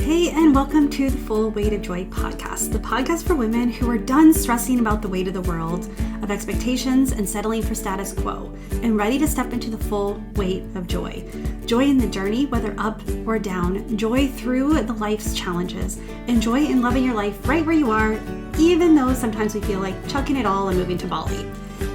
Hey, and welcome to the Full Weight of Joy podcast, the podcast for women who are done stressing about the weight of the world, of expectations and settling for status quo, and ready to step into the full weight of joy. Joy in the journey, whether up or down, joy through the life's challenges, and joy in loving your life right where you are, even though sometimes we feel like chucking it all and moving to Bali.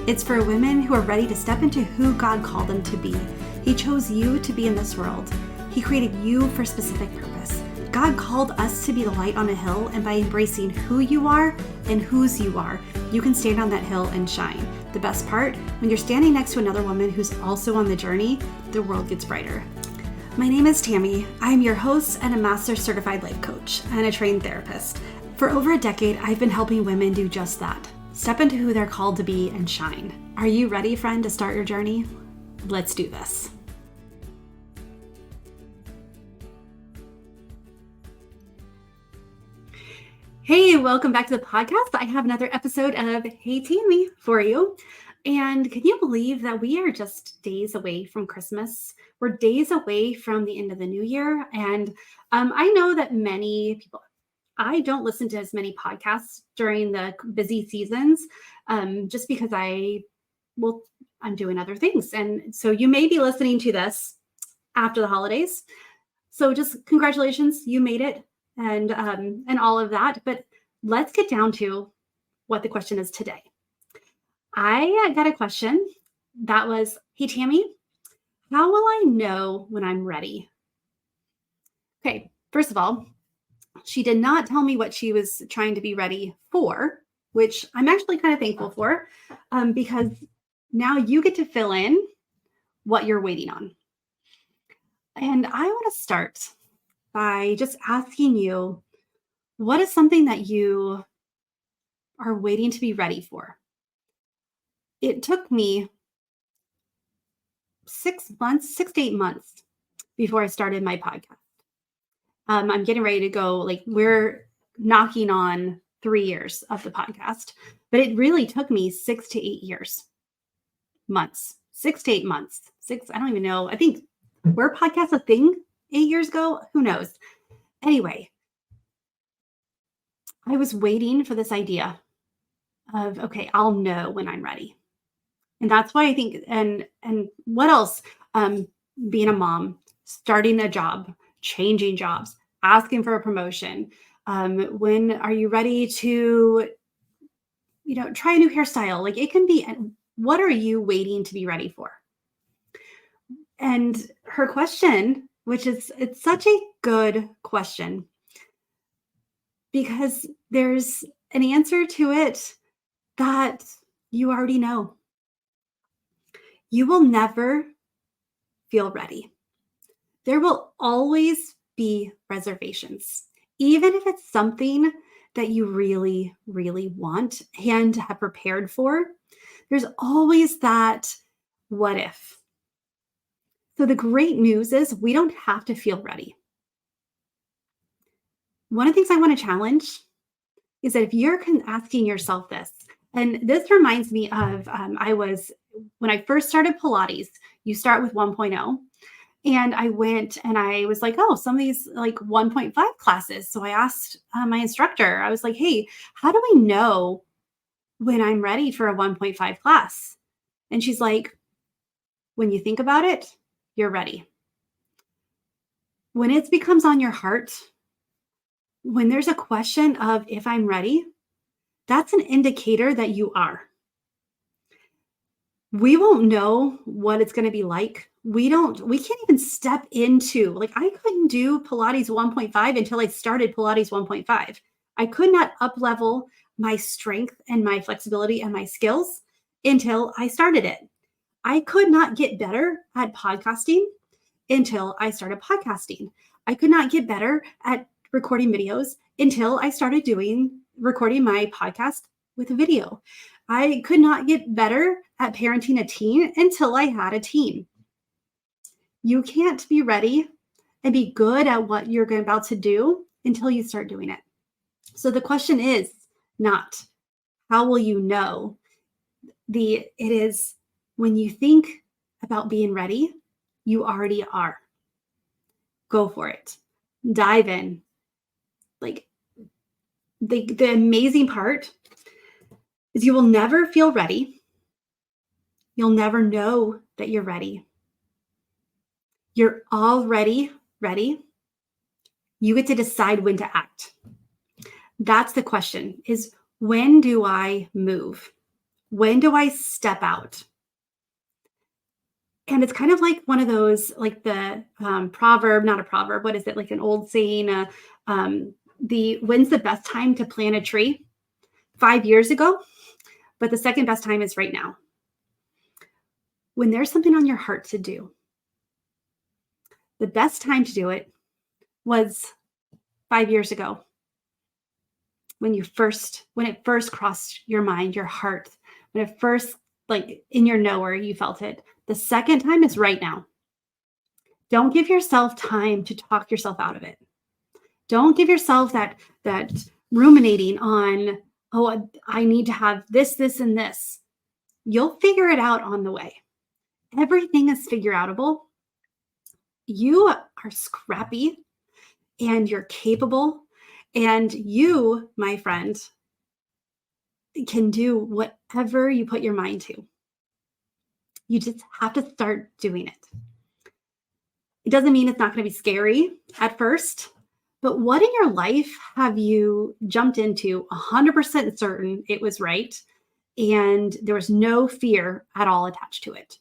It's for women who are ready to step into who God called them to be. He chose you to be in this world. He created you for a specific purpose. God called us to be the light on a hill, and by embracing who you are and whose you are, you can stand on that hill and shine. The best part, when you're standing next to another woman who's also on the journey, the world gets brighter. My name is Tami. I am your host and a master certified life coach and a trained therapist. For over a decade, I've been helping women do just that. Step into who they're called to be and shine. Are you ready, friend, to start your journey? Let's do this. Hey, welcome back to the podcast. I have another episode of Hey Tami for you. And can you believe that we are just days away from Christmas? We're days away from the end of the new year. And I know that many people, I don't listen to as many podcasts during the busy seasons just because I'm doing other things. And so you may be listening to this after the holidays. So just congratulations, you made it. And all of that. But let's get down to what the question is today. I got a question that was, hey, Tami, how will I know when I'm ready? Okay, first of all, she did not tell me what she was trying to be ready for, which I'm actually kind of thankful for, because now you get to fill in what you're waiting on. And I want to start by just asking you, what is something that you are waiting to be ready for? It took me 6 to 8 months before I started my podcast. I'm getting ready to go, we're knocking on 3 years of the podcast, but it really took me 6 to 8 months. I don't even know. I think were podcasts a thing 8 years ago? Who knows? Anyway, I was waiting for this idea of, okay, I'll know when I'm ready. And that's why I think, and what else? Being a mom, starting a job, changing jobs, asking for a promotion. When are you ready to, try a new hairstyle? Like it can be, what are you waiting to be ready for? And her question, it's such a good question because there's an answer to it that you already know. You will never feel ready. There will always be reservations, even if it's something that you really, really want and have prepared for. There's always that what if. So the great news is we don't have to feel ready. One of the things I want to challenge is that if you're asking yourself this, and this reminds me of, when I first started Pilates, you start with 1.0. And I went and I was like, oh, some of these like 1.5 classes. So I asked my instructor, I was like, hey, how do we know when I'm ready for a 1.5 class? And she's like, when you think about it, you're ready. When it becomes on your heart, when there's a question of if I'm ready, that's an indicator that you are. We won't know what it's going to be like. We can't even step into, I couldn't do Pilates 1.5 until I started Pilates 1.5. I could not up level my strength and my flexibility and my skills until I started it. I could not get better at podcasting until I started podcasting. I could not get better at recording videos until I started recording my podcast with a video. I could not get better at parenting a teen until I had a teen. You can't be ready and be good at what you're about to do until you start doing it. So the question is not, how will you know? It is, when you think about being ready, you already are. Go for it. Dive in. like the amazing part is you will never feel ready. You'll never know that you're ready. You're already ready. You get to decide when to act. That's the question, is when do I move? When do I step out? And it's kind of like one of those, like the proverb, not a proverb, what is it? Like an old saying, when's the best time to plant a tree? 5 years ago, but the second best time is right now. When there's something on your heart to do, the best time to do it was 5 years ago. When it first crossed your mind, your heart, when it first, like in your knower, you felt it. The second time is right now. Don't give yourself time to talk yourself out of it. Don't give yourself that ruminating on, oh, I need to have this, and this. You'll figure it out on the way. Everything is figure outable. You are scrappy and you're capable, and you, my friend, can do whatever you put your mind to. You just have to start doing it. It doesn't mean it's not going to be scary at first, but what in your life have you jumped into 100% certain it was right and there was no fear at all attached to it?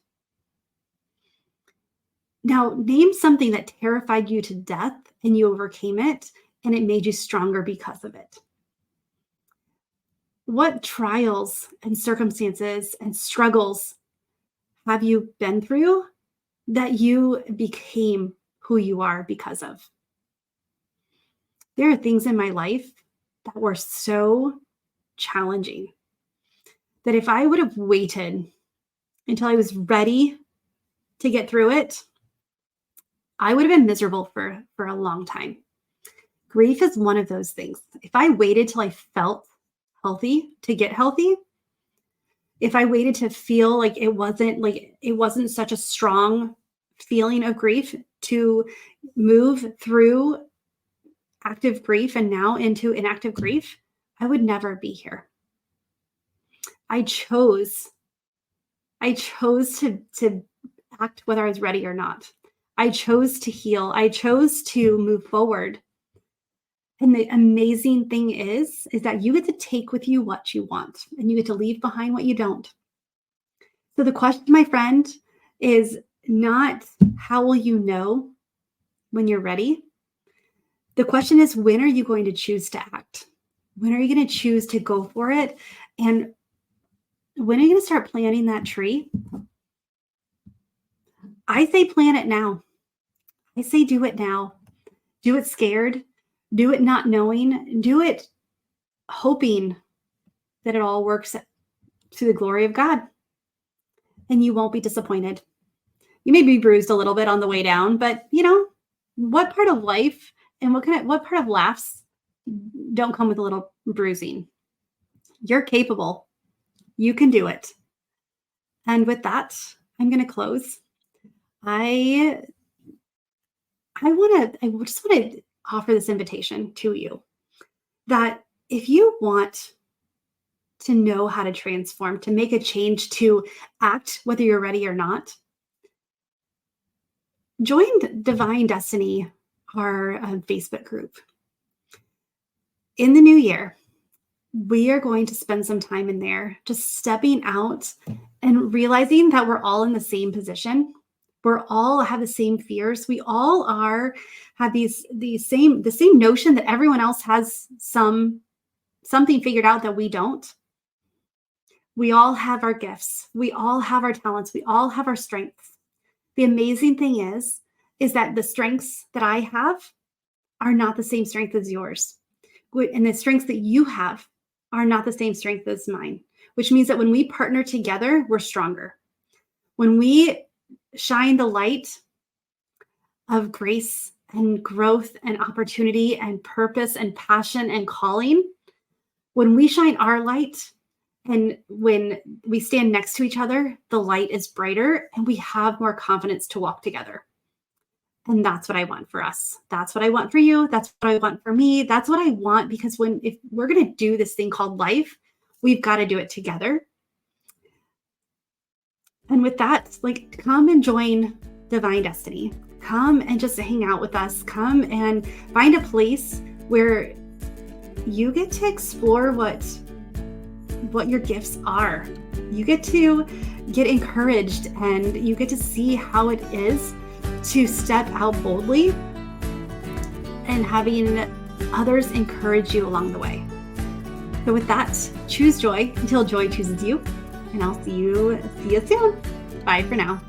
Now, name something that terrified you to death and you overcame it and it made you stronger because of it. What trials and circumstances and struggles have you been through that you became who you are because of? There are things in my life that were so challenging that if I would have waited until I was ready to get through it, I would have been miserable for a long time. Grief is one of those things. If I waited till I felt healthy to get healthy, if I waited to feel like it wasn't such a strong feeling of grief to move through active grief and now into inactive grief, I would never be here. I chose to act whether I was ready or not. I chose to heal. I chose to move forward. And the amazing thing is that you get to take with you what you want and you get to leave behind what you don't. So the question, my friend, is not how will you know when you're ready? The question is, when are you going to choose to act? When are you going to choose to go for it? And when are you going to start planting that tree? I say plant it now. I say do it now. Do it scared. Do it not knowing. Do it hoping that it all works to the glory of God. And you won't be disappointed. You may be bruised a little bit on the way down, but what part of life and what part of laughs don't come with a little bruising? You're capable. You can do it. And with that, I'm going to close. I just want to offer this invitation to you that if you want to know how to transform, to make a change, to act whether you're ready or not, join Divine Destiny, our Facebook group. In the new year, we are going to spend some time in there just stepping out and realizing that we're all in the same position. We're all have the same fears. We all have the same notion that everyone else has something figured out that we don't. We all have our gifts. We all have our talents. We all have our strengths. The amazing thing is that the strengths that I have are not the same strength as yours. And the strengths that you have are not the same strength as mine, which means that when we partner together, we're stronger. When we shine the light of grace and growth and opportunity and purpose and passion and calling, when we shine our light and when we stand next to each other, the light is brighter and we have more confidence to walk together. And that's what I want for us. That's what I want for you. That's what I want for me. That's what I want because if we're going to do this thing called life, we've got to do it together. And with that, like, come and join Divine Destiny. Come and just hang out with us. Come and find a place where you get to explore what your gifts are. You get to get encouraged and you get to see how it is to step out boldly and having others encourage you along the way. So with that, choose joy until joy chooses you. And I'll see you soon. Bye for now.